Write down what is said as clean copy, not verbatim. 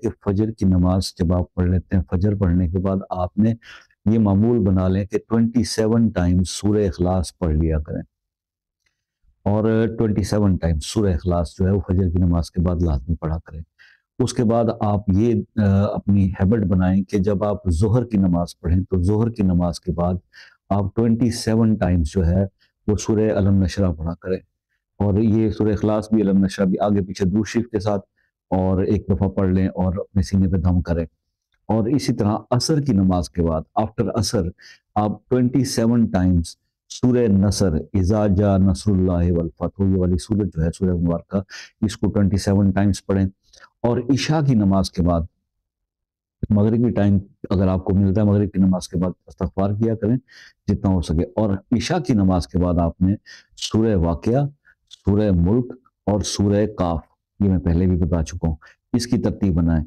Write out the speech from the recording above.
کہ فجر کی نماز جب آپ پڑھ لیتے ہیں، فجر پڑھنے کے بعد آپ نے یہ معمول بنا لیں کہ 27 ٹائمز سورہ اخلاص پڑھ لیا کریں، اور 27 ٹائمز سورہ اخلاص جو ہے وہ فجر کی نماز کے بعد لازمی پڑھا کریں۔ اس کے بعد آپ یہ اپنی ہیبٹ بنائیں کہ جب آپ ظہر کی نماز پڑھیں تو ظہر کی نماز کے بعد آپ 27 ٹائمز جو ہے وہ سورہ علم نشرہ پڑھا کریں، اور یہ سورہ اخلاص بھی علم نشرہ بھی آگے پیچھے درود شریف کے ساتھ اور ایک دفعہ پڑھ لیں اور اپنے سینے پہ دم کریں۔ اور اسی طرح عصر کی نماز کے بعد آفٹر عصر آپ 27 ٹائمز سورہ نصر، اذا جاء نصر اللہ والفتح، یہ والی سورت جو ہے سورہ مبارکہ، اس کو 27 ٹائمز پڑھیں۔ اور عشاء کی نماز کے بعد مغربی ٹائم اگر آپ کو ملتا ہے، مغرب کی نماز کے بعد استغفار کیا کریں جتنا ہو سکے، اور عشاء کی نماز کے بعد آپ نے سورہ واقعہ، سورہ ملک اور سورہ کاف، یہ میں پہلے بھی بتا چکا ہوں، اس کی ترتیب بنائیں۔